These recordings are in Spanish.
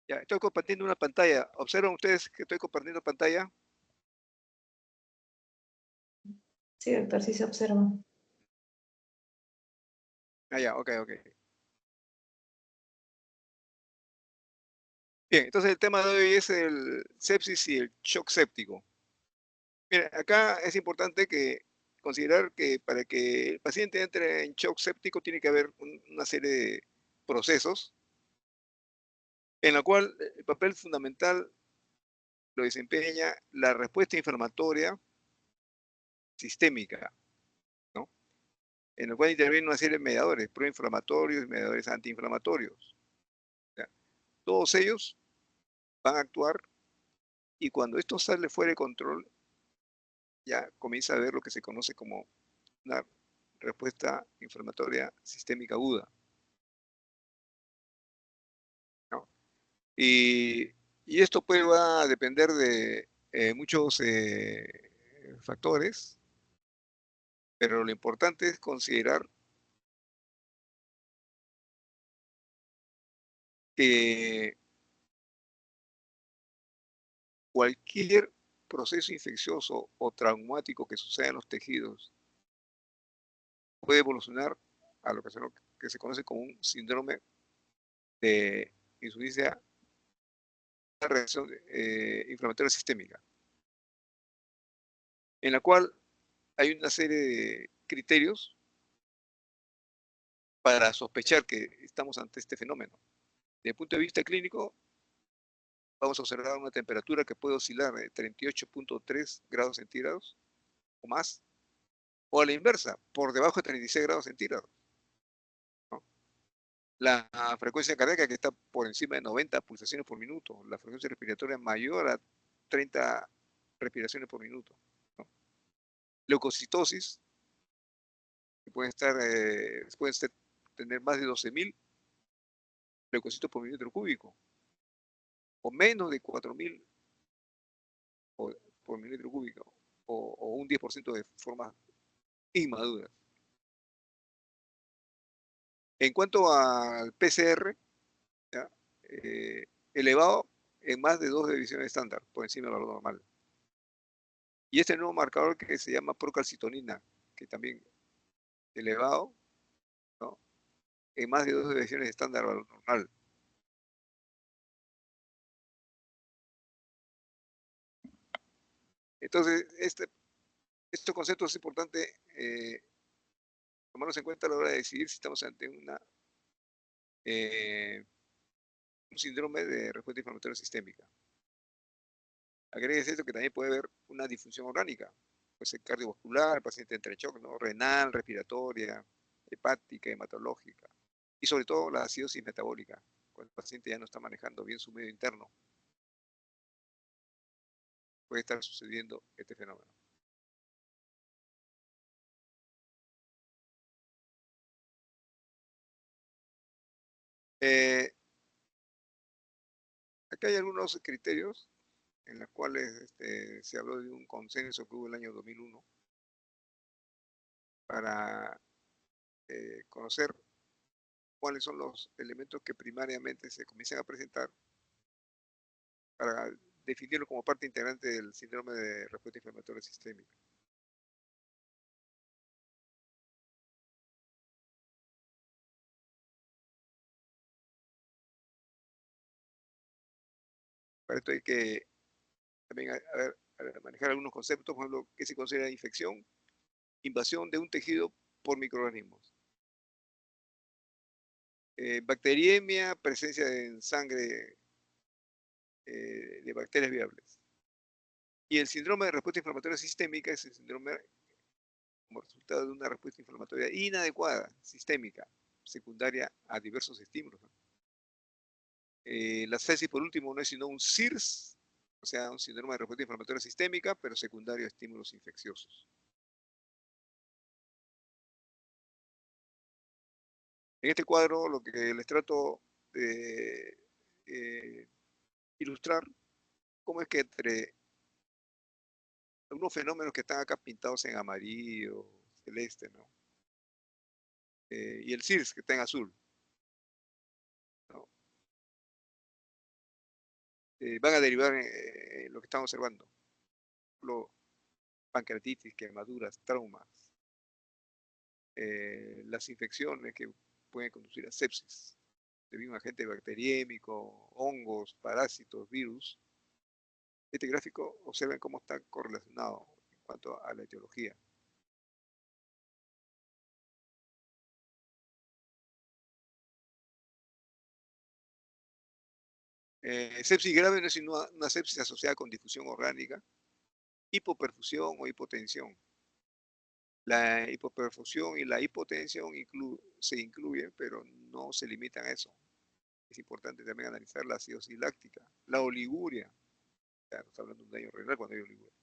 Ya, estoy compartiendo una pantalla. ¿Observan ustedes que estoy compartiendo pantalla? Sí, doctor, sí se observa. Ah, ya, ok, ok. Bien, entonces el tema de hoy es el sepsis y el shock séptico. Mira, acá es importante que considerar que para que el paciente entre en shock séptico tiene que haber una serie de procesos en la cual el papel fundamental lo desempeña la respuesta inflamatoria sistémica, ¿no? En el cual intervienen una serie de mediadores proinflamatorios y mediadores antiinflamatorios. ¿Ya? Todos ellos van a actuar y cuando esto sale fuera de control, ya comienza a haber lo que se conoce como una respuesta inflamatoria sistémica aguda, ¿no? Y esto pues va a depender de muchos factores, pero lo importante es considerar que cualquier proceso infeccioso o traumático que suceda en los tejidos puede evolucionar a lo que se conoce como un síndrome de insuficiencia reacción inflamatoria sistémica, en la cual hay una serie de criterios para sospechar que estamos ante este fenómeno. Desde el punto de vista clínico, vamos a observar una temperatura que puede oscilar de 38.3 grados centígrados o más, o a la inversa, por debajo de 36 grados centígrados, ¿no? La frecuencia cardíaca que está por encima de 90 pulsaciones por minuto, la frecuencia respiratoria mayor a 30 respiraciones por minuto, ¿no? Leucocitosis, que tener más de 12.000 leucocitos por milímetro cúbico, o menos de 4.000 por milímetro cúbico, o un 10% de formas inmaduras. En cuanto al PCR, ¿ya? Elevado en más de 2 divisiones estándar, por encima del valor normal. Y este nuevo marcador que se llama procalcitonina, que también elevado, ¿no? En más de 2 divisiones estándar del valor normal. Entonces, estos conceptos es importante tomarlos en cuenta a la hora de decidir si estamos ante un síndrome de respuesta inflamatoria sistémica. Agregues esto que también puede haber una disfunción orgánica, puede ser cardiovascular, el paciente entra en shock, ¿no? Renal, respiratoria, hepática, hematológica, y sobre todo la acidosis metabólica, cuando el paciente ya no está manejando bien su medio interno, puede estar sucediendo este fenómeno. Eh, Acá hay algunos criterios en los cuales se habló de un consenso que hubo el año 2001 para conocer cuáles son los elementos que primariamente se comienzan a presentar para definirlo como parte integrante del síndrome de respuesta inflamatoria sistémica. Para esto hay que también manejar algunos conceptos, por ejemplo, que se considera infección, invasión de un tejido por microorganismos, bacteriemia, presencia en sangre de bacterias viables. Y el síndrome de respuesta inflamatoria sistémica es el síndrome como resultado de una respuesta inflamatoria inadecuada, sistémica, secundaria a diversos estímulos, ¿no? La sepsis, por último, no es sino un SIRS, o sea, un síndrome de respuesta inflamatoria sistémica, pero secundario a estímulos infecciosos. En este cuadro, lo que les trato de eh, ilustrar, cómo es que entre algunos fenómenos que están acá pintados en amarillo, celeste, ¿no? Y el SIRS, que está en azul, ¿no? van a derivar en lo que estamos observando. Pancreatitis, quemaduras, traumas, las infecciones que pueden conducir a sepsis, debido a un agente bacteriémico, hongos, parásitos, virus. Este gráfico observen cómo está correlacionado en cuanto a la etiología. Sepsis grave no es sino una sepsis asociada con difusión orgánica, hipoperfusión o hipotensión. La hipoperfusión y la hipotensión se incluyen, pero no se limitan a eso. Es importante también analizar la acidosis láctica, la oliguria, ya no está hablando de un daño renal cuando hay oliguria,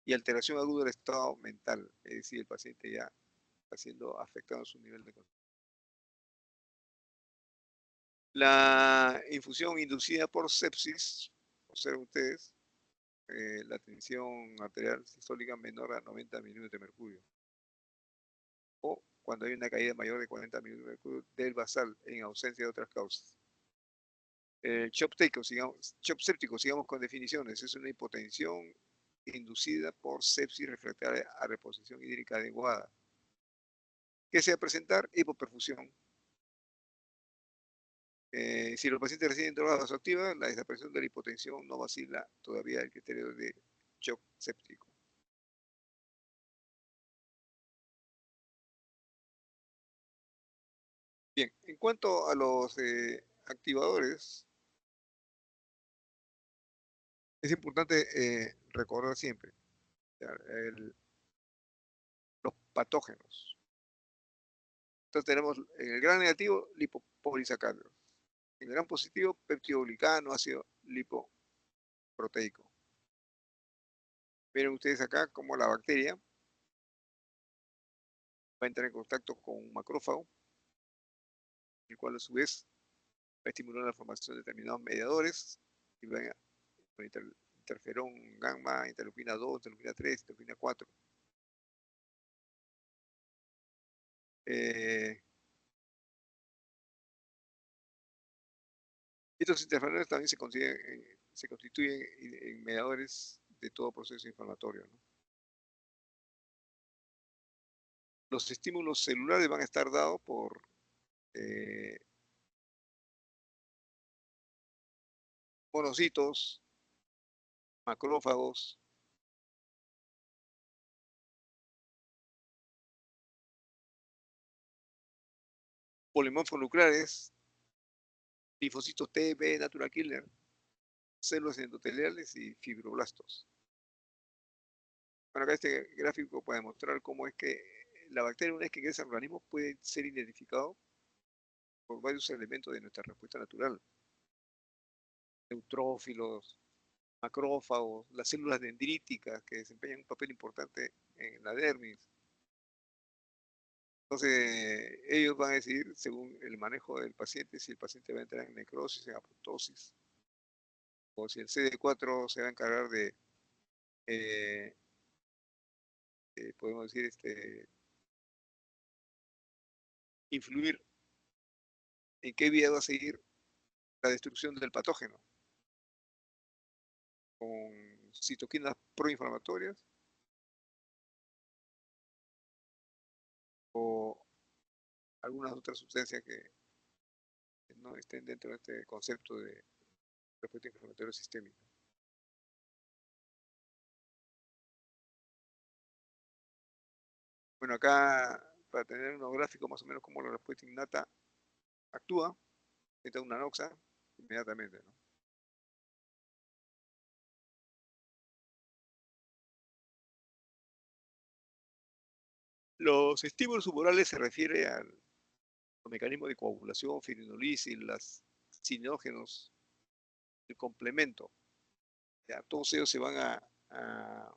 y alteración aguda del estado mental, es decir, el paciente ya está siendo afectado en su nivel de conciencia. La infusión inducida por sepsis, observen ustedes, la tensión arterial sistólica menor a 90 milímetros de mercurio, o cuando hay una caída mayor de 40 milímetros de mercurio del basal en ausencia de otras causas. Shock séptico, sigamos con definiciones, es una hipotensión inducida por sepsis refractaria a reposición hídrica adecuada. ¿Qué se va a presentar? Hipoperfusión. Si los pacientes reciben drogas vasoactivas, la desaparición de la hipotensión no vacila todavía el criterio de shock séptico. Bien, en cuanto a los activadores, es importante recordar siempre los patógenos. Entonces tenemos en el gran negativo lipopolisacáridos, en el gran positivo peptidoglicano, ácido lipoproteico. Miren ustedes acá cómo la bacteria va a entrar en contacto con un macrófago, el cual a su vez va a estimular la formación de determinados mediadores, y van a interferón gamma, interleuquina 2, interleuquina 3, interleuquina 4. Estos interferones también se constituyen en mediadores de todo proceso inflamatorio, ¿no? Los estímulos celulares van a estar dados por monocitos, macrófagos, polimorfonucleares, linfocitos T, B, natural killer, células endoteliales y fibroblastos. Bueno, acá este gráfico puede mostrar cómo es que la bacteria, una vez que ingresa al organismo, puede ser identificado por varios elementos de nuestra respuesta natural. Neutrófilos, macrófagos, las células dendríticas que desempeñan un papel importante en la dermis. Entonces, ellos van a decidir, según el manejo del paciente, si el paciente va a entrar en necrosis, en apoptosis, o si el CD4 se va a encargar de, podemos decir, influir en qué vía va a seguir la destrucción del patógeno, con citoquinas proinflamatorias o algunas otras sustancias que no estén dentro de este concepto de respuesta inflamatoria sistémica. Bueno, acá para tener unos gráficos más o menos cómo la respuesta innata actúa, esta es una noxa inmediatamente, ¿no? Los estímulos humorales se refiere a los mecanismos de coagulación, fibrinolisis, las cinógenos, el complemento. Ya, todos ellos se van a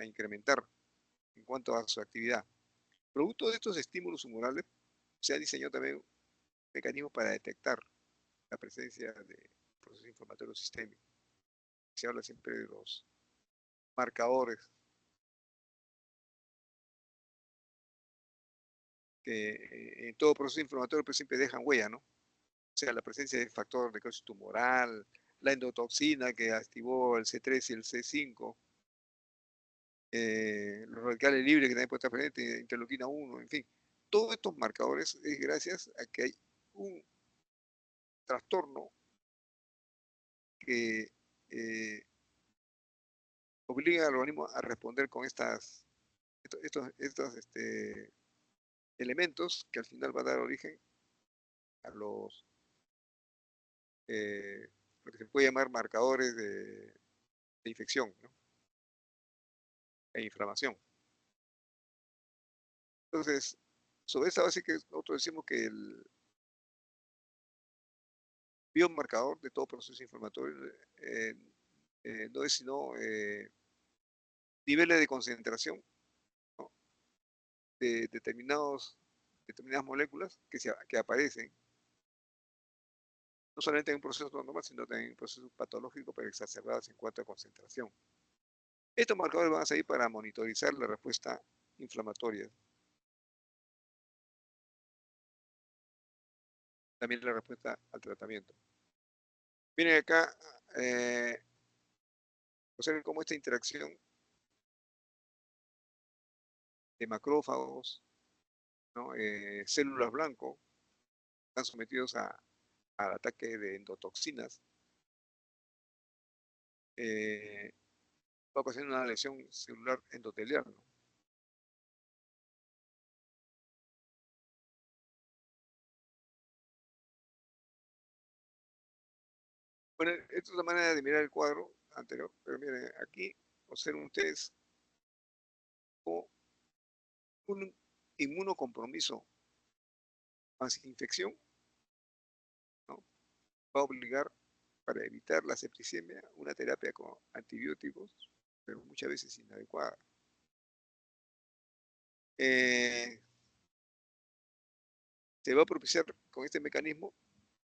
incrementar en cuanto a su actividad. Producto de estos estímulos humorales, se ha diseñado también un mecanismo para detectar la presencia de procesos inflamatorios sistémicos. Se habla siempre de los marcadores que en todo proceso inflamatorio pues siempre dejan huella, ¿no? sea, la presencia de factor de necrosis tumoral, la endotoxina que activó el C3 y el C5, los radicales libres que también pueden estar presentes, interleuquina 1, en fin. Todos estos marcadores es gracias a que hay un trastorno que obliga al organismo a responder con estos elementos que al final va a dar origen a lo que se puede llamar marcadores de infección, ¿no? E inflamación. Entonces, sobre esa base que nosotros decimos que el biomarcador de todo proceso inflamatorio no es sino niveles de concentración, ¿no?, de determinadas moléculas que aparecen no solamente en un proceso normal, sino también en un proceso patológico, pero exacerbadas en cuanto a concentración. Estos marcadores van a servir para monitorizar la respuesta inflamatoria, también la respuesta al tratamiento. Miren acá, observen cómo esta interacción de macrófagos, ¿no?, células blanco, están sometidos al ataque de endotoxinas, va a ocasionar una lesión celular endotelial, ¿no? Bueno, esta es la manera de mirar el cuadro anterior, pero miren, aquí observen ustedes como un inmunocompromiso más infección, ¿no?, va a obligar, para evitar la septicemia, una terapia con antibióticos, pero muchas veces inadecuada. Se va a propiciar con este mecanismo,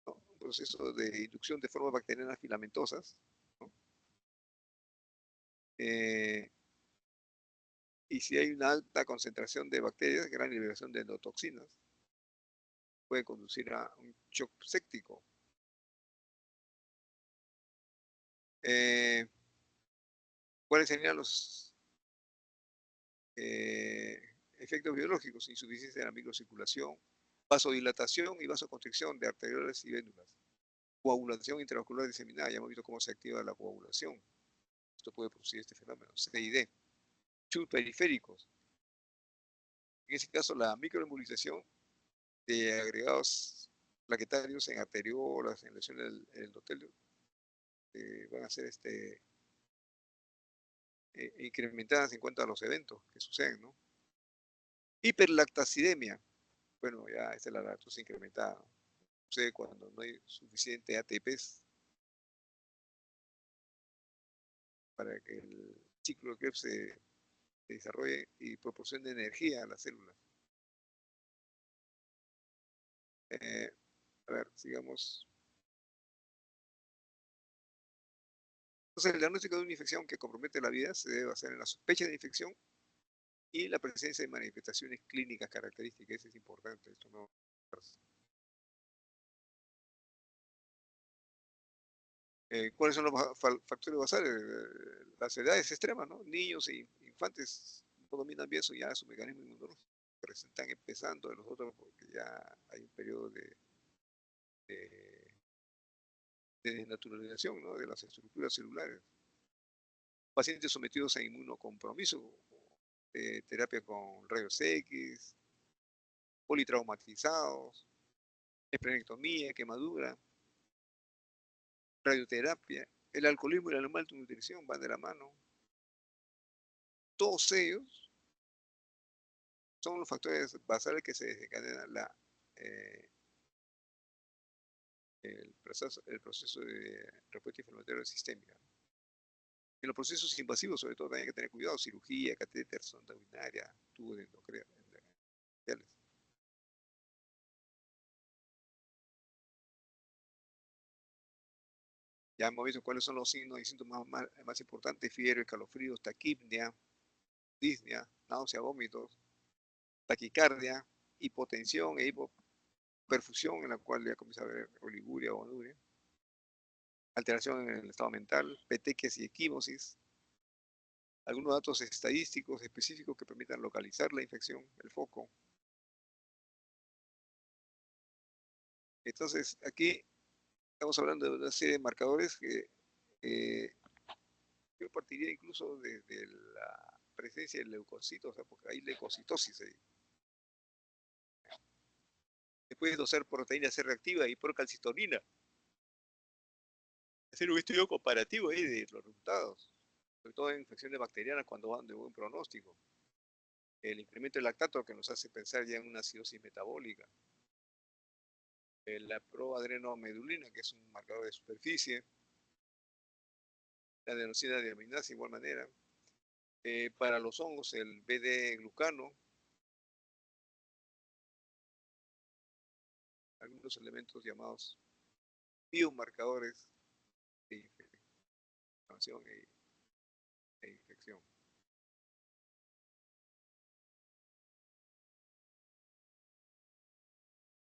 ¿no?, un proceso de inducción de formas bacterianas filamentosas, ¿no?, y si hay una alta concentración de bacterias, gran liberación de endotoxinas, puede conducir a un shock séptico. ¿Cuáles serían los efectos biológicos? Insuficiencia de la microcirculación, vasodilatación y vasoconstricción de arteriolas y vénulas, coagulación intravascular diseminada, ya hemos visto cómo se activa la coagulación. Esto puede producir este fenómeno. CID, chus periféricos. En ese caso, la microembolización de agregados plaquetarios en arteriolas, en lesiones del endotelio, van a ser incrementadas en cuanto a los eventos que suceden, ¿no? Hiperlactacidemia. Bueno, ya esta es la lactosa incrementada, ¿no? Sucede cuando no hay suficiente ATPs para que el ciclo de Krebs se desarrolle y proporcione energía a las células. A ver, sigamos. Entonces, el diagnóstico de una infección que compromete la vida se debe basar en la sospecha de infección y la presencia de manifestaciones clínicas características. Eso es importante. Esto no. ¿Cuáles son los factores basales? Las edades extremas, ¿no? Niños e infantes no dominan bien eso, ya su mecanismo inmunológico. Pero se están empezando de los otros porque ya hay un periodo de desnaturalización, ¿no?, de las estructuras celulares. Pacientes sometidos a inmunocompromiso, terapia con rayos X, politraumatizados, esplenectomía, quemadura, radioterapia, el alcoholismo y la malnutrición van de la mano. Todos ellos son los factores basales que se desencadenan el proceso de respuesta inflamatoria sistémica. En los procesos invasivos, sobre todo, hay que tener cuidado: cirugía, catéter, sonda urinaria, tubo de endocrinos. Ya hemos visto cuáles son los signos y síntomas más importantes: fiebre, escalofríos, taquipnea, disnea, náusea, vómitos, taquicardia, hipotensión e perfusión en la cual ya comienza a haber oliguria o anuria, alteración en el estado mental, petequias y equimosis, algunos datos estadísticos específicos que permitan localizar la infección, el foco. Entonces, aquí estamos hablando de una serie de marcadores que yo partiría incluso desde la presencia del leucocito, o sea, porque hay leucocitosis ahí. Se puede dosar proteína C reactiva y procalcitonina. Hacer un estudio comparativo ahí de los resultados, sobre todo en infecciones bacterianas cuando van de buen pronóstico. El incremento del lactato que nos hace pensar ya en una acidosis metabólica. La proadrenomedulina, que es un marcador de superficie. La adenosina deaminasa, de igual manera. Para los hongos, el BD-glucano. Algunos elementos llamados biomarcadores de infección e infección.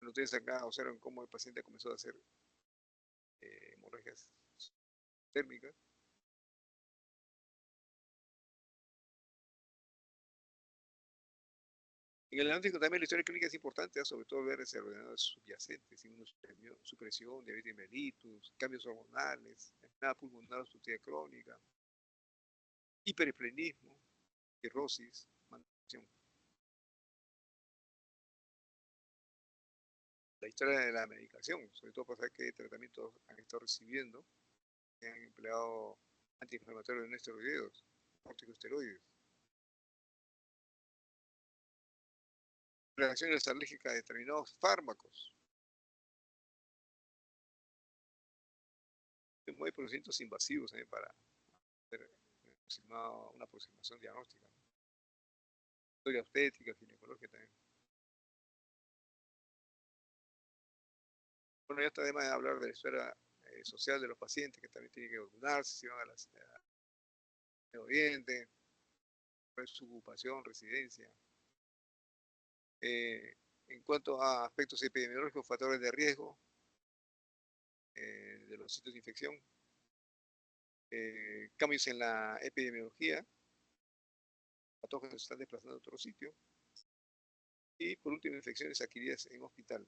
Ustedes acá observan cómo el paciente comenzó a hacer hemorragias térmicas. En el diagnóstico también la historia clínica es importante, sobre todo ver desordenados subyacentes, inmunosupresión, diabetes mellitus, cambios hormonales, enfermedad pulmonar obstructiva crónica, hiperesplenismo, cirrosis, malnutrición. La historia de la medicación, sobre todo para saber qué tratamientos han estado recibiendo, que han empleado antiinflamatorios no esteroideos, corticosteroides. Reacciones alérgicas a determinados fármacos. Hay procedimientos invasivos para hacer una aproximación diagnóstica. Historia obstétrica, ginecológica también. Bueno, ya está además de hablar de la esfera social de los pacientes, que también tienen que vacunarse, si van a Medio Oriente, su ocupación, residencia. En cuanto a aspectos epidemiológicos, factores de riesgo de los sitios de infección, cambios en la epidemiología, patógenos se están desplazando a otro sitio, y por último, infecciones adquiridas en hospital.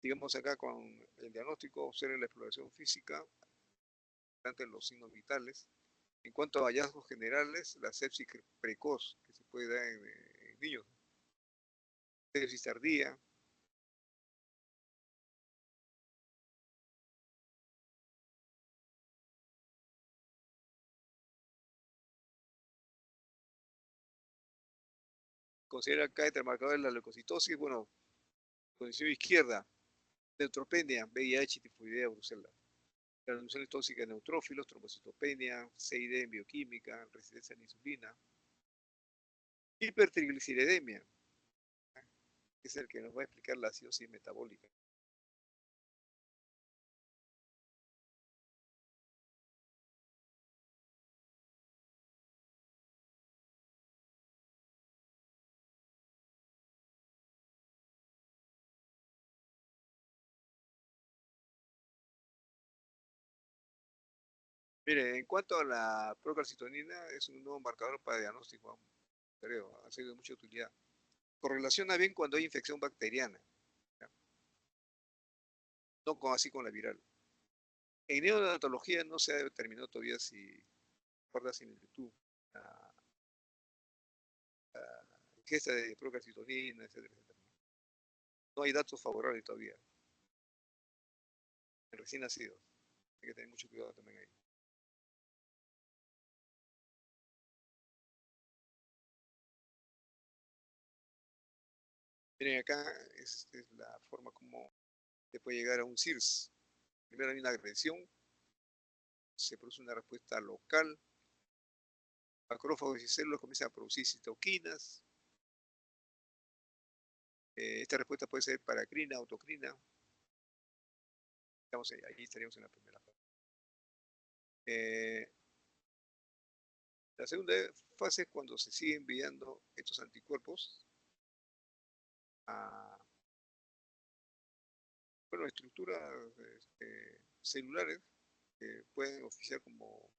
Digamos acá con el diagnóstico, observen la exploración física, tanto en los signos vitales. En cuanto a hallazgos generales, la sepsis precoz, que se puede dar en niños, sepsis tardía, considera acá entre marcadores de la leucocitosis, bueno, condición izquierda, neutropenia, VIH, tifoidea, brucela. Transfusiones tóxicas de neutrófilos, trombocitopenia, CID en bioquímica, resistencia a la insulina, hipertrigliceridemia, que es el que nos va a explicar la acidosis metabólica. Mire, en cuanto a la procalcitonina, es un nuevo marcador para diagnóstico, creo, ha sido de mucha utilidad. Correlaciona bien cuando hay infección bacteriana, ¿ya? No así con la viral. En neonatología no se ha determinado todavía si guarda similitud a ingesta de procalcitonina, etcétera, etcétera. No hay datos favorables todavía en recién nacidos. Hay que tener mucho cuidado también ahí. Miren acá, es la forma como se puede llegar a un CIRS. Primero hay una agresión, se produce una respuesta local, macrófagos y células comienzan a producir citoquinas. Esta respuesta puede ser paracrina, autocrina. Ahí estaríamos en la primera fase. La segunda fase es cuando se siguen enviando estos anticuerpos a, bueno, estructuras celulares que pueden oficiar como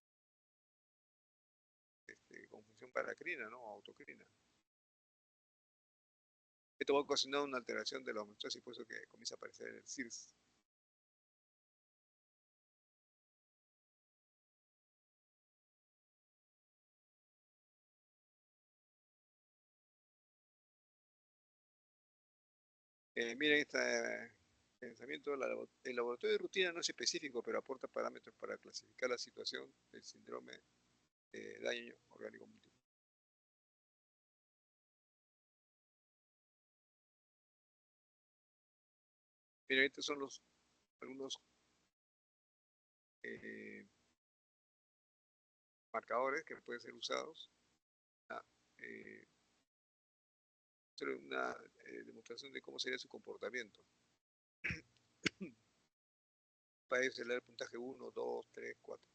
función paracrina, ¿no? O autocrina. Esto va a ocasionar una alteración de la homeostasis y por eso que comienza a aparecer el CIRS. Miren este pensamiento, el laboratorio de rutina no es específico, pero aporta parámetros para clasificar la situación del síndrome de daño orgánico múltiple. Miren, estos son algunos marcadores que pueden ser usados para hacer una demostración de cómo sería su comportamiento. Para eso el puntaje 1, 2, 3, 4.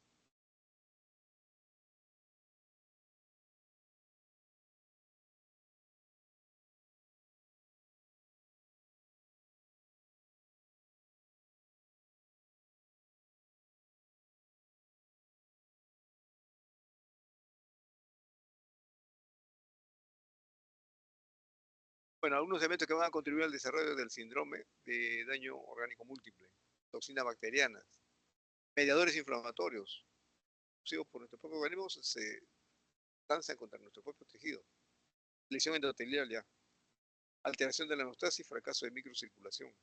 Bueno, algunos elementos que van a contribuir al desarrollo del síndrome de daño orgánico múltiple. Toxinas bacterianas, mediadores inflamatorios, producidos por nuestro propio organismo, se lanzan contra nuestro propio tejido. Lesión endotelial ya. Alteración de la hemostasis, fracaso de microcirculación.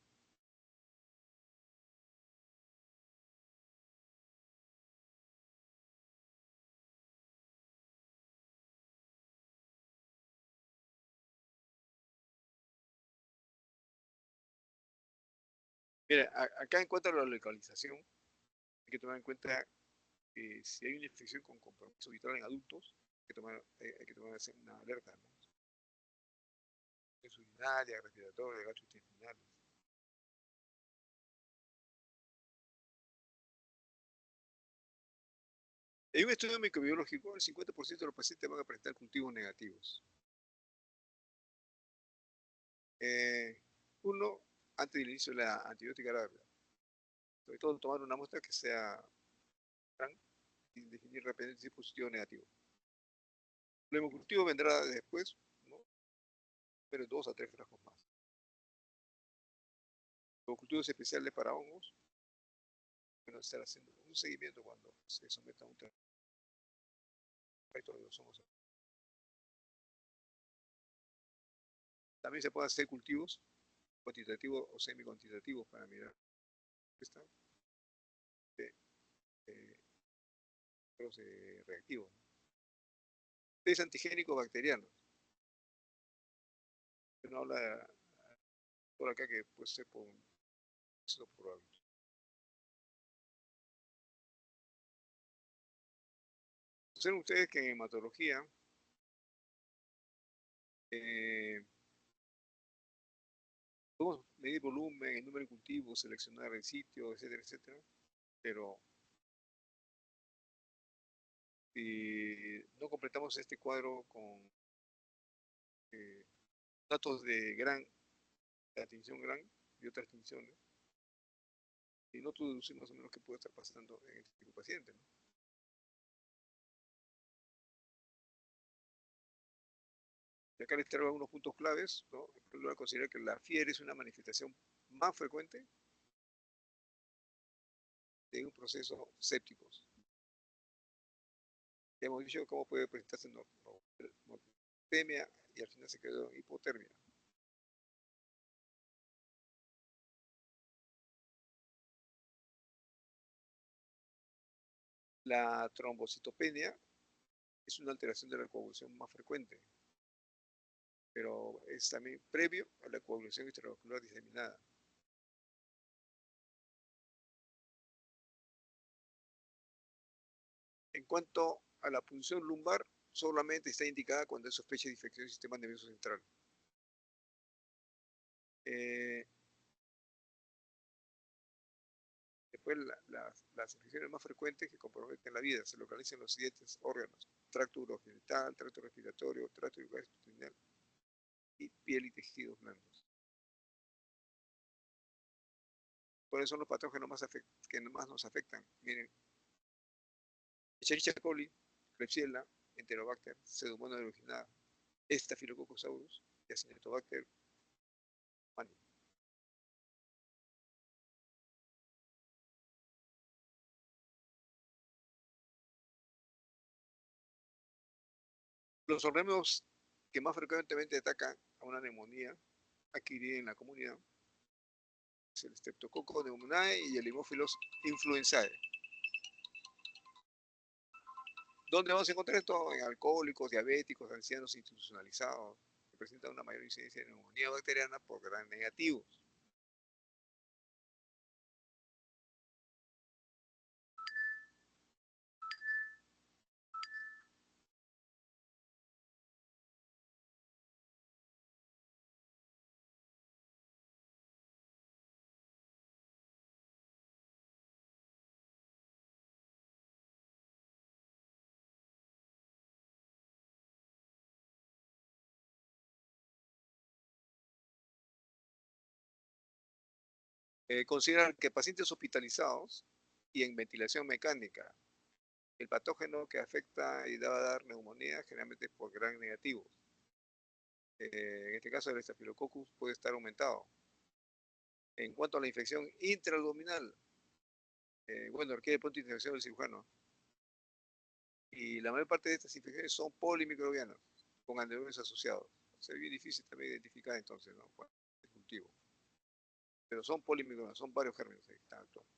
Mira, acá encuentra la localización. Hay que tomar en cuenta que si hay una infección con compromiso vital en adultos, hay que tomar una alerta, ¿no? Es urinaria, respiratoria, gastrointestinales. En un estudio microbiológico, el 50% de los pacientes van a presentar cultivos negativos. Uno, antes del inicio de la antibiótica rápida. Sobre todo tomar una muestra que sea gran y definir rápidamente si es positivo o negativo. El hemocultivo vendrá después, ¿no? Pero 2 a 3 frascos más. Hemocultivos especiales para hongos. Bueno, estar haciendo un seguimiento cuando se someta a un tratamiento de los hongos. También se pueden hacer cultivos cuantitativos o semi-cuantitativos para mirar esta los reactivos. Test antigénicos bacterianos. No habla por acá que puede ser por eso probable. Observen ustedes que en hematología podemos medir volumen, el número de cultivos, seleccionar el sitio, etcétera, etcétera, pero si no completamos este cuadro con datos de atención gran y otras tinciones, y no deducir más o menos qué puede estar pasando en este tipo de paciente, ¿no? Y acá les traigo algunos puntos claves, ¿no? En primer lugar, considerar que la fiebre es una manifestación más frecuente de un proceso séptico. Ya hemos dicho cómo puede presentarse nortemia y al final se quedó hipotermia. La trombocitopenia es una alteración de la coagulación más frecuente, pero es también previo a la coagulación extravascular diseminada. En cuanto a la punción lumbar, solamente está indicada cuando hay sospecha de infección del sistema nervioso central. Después, las infecciones más frecuentes que comprometen la vida se localizan en los siguientes órganos: tracto urogenital, tracto respiratorio, tracto gastrointestinal y piel y tejidos blandos. ¿Cuáles son los patógenos que más nos afectan? Miren, Escherichia coli, Klebsiella, Enterobacter, Pseudomonas aeruginosa, Staphylococcus aureus y Acinetobacter humani. Los organismos que más frecuentemente atacan a una neumonía adquirida en la comunidad es el Streptococcus pneumoniae y el Haemophilus influenzae. ¿Dónde vamos a encontrar esto? En alcohólicos, diabéticos, ancianos institucionalizados, que presentan una mayor incidencia de neumonía bacteriana por gran negativos. Consideran que pacientes hospitalizados y en ventilación mecánica, el patógeno que afecta y va a dar neumonía generalmente es por gran negativo. En este caso, el Staphylococcus puede estar aumentado. En cuanto a la infección intraabdominal, bueno, requiere pronta intervención del cirujano. Y la mayor parte de estas infecciones son polimicrobianas, con adenovirus asociados. O sea, es bien difícil también identificar entonces, ¿no? ¿Cuál es el cultivo? Pero son polimicrobianas, son varios gérmenes que están actuando.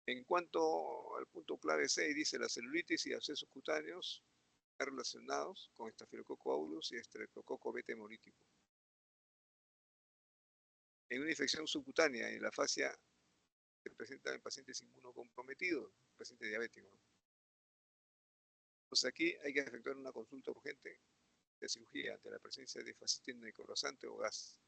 En cuanto al punto clave 6, dice la celulitis y abscesos cutáneos están relacionados con Staphylococcus aureus y Streptococcus beta hemolítico. En una infección subcutánea en la fascia se presenta en pacientes inmunocomprometidos, pacientes diabéticos. Entonces aquí hay que efectuar una consulta urgente de cirugía ante la presencia de fascitis necrosante o gas.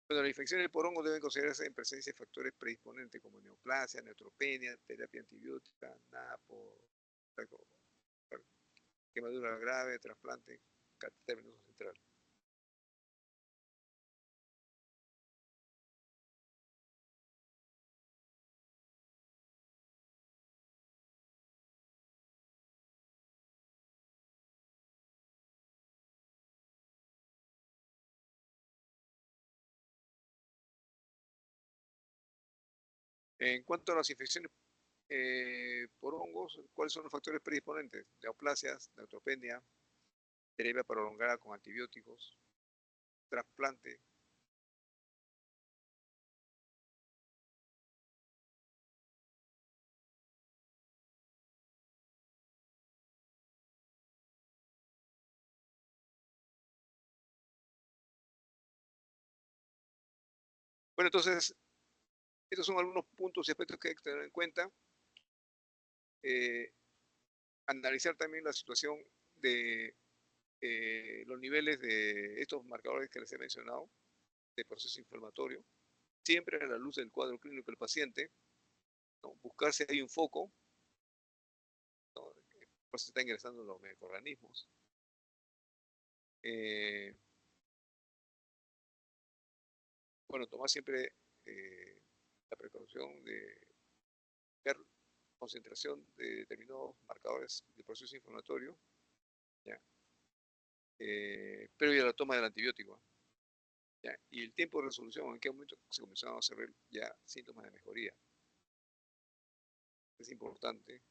Bueno, las infecciones por hongos deben considerarse en presencia de factores predisponentes como neoplasia, neutropenia, terapia antibiótica, NAPO, quemadura grave, trasplante, catéter venoso central. En cuanto a las infecciones por hongos, ¿cuáles son los factores predisponentes? Neoplasias, neutropenia, terapia prolongada con antibióticos, trasplante. Bueno, entonces, estos son algunos puntos y aspectos que hay que tener en cuenta. Analizar también la situación de los niveles de estos marcadores que les he mencionado, de proceso inflamatorio, siempre a la luz del cuadro clínico del paciente, ¿no? Buscar si hay un foco, ¿no? Pues se están ingresando los microorganismos. Bueno, tomar siempre la precaución de ver concentración de determinados marcadores del proceso inflamatorio, ¿ya? Previo a la toma del antibiótico, ¿ya? Y el tiempo de resolución, en qué momento se comenzaron a observar ya síntomas de mejoría. Es importante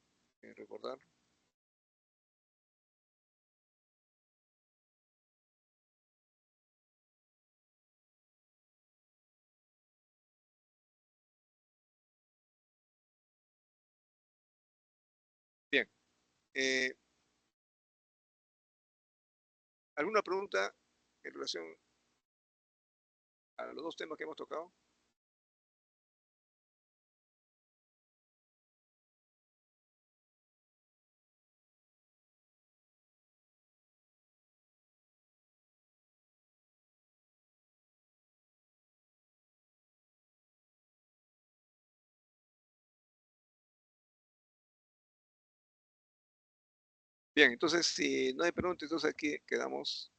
recordar. Bien, eh, ¿alguna pregunta en relación a los dos temas que hemos tocado? Bien, entonces si no hay preguntas, entonces aquí quedamos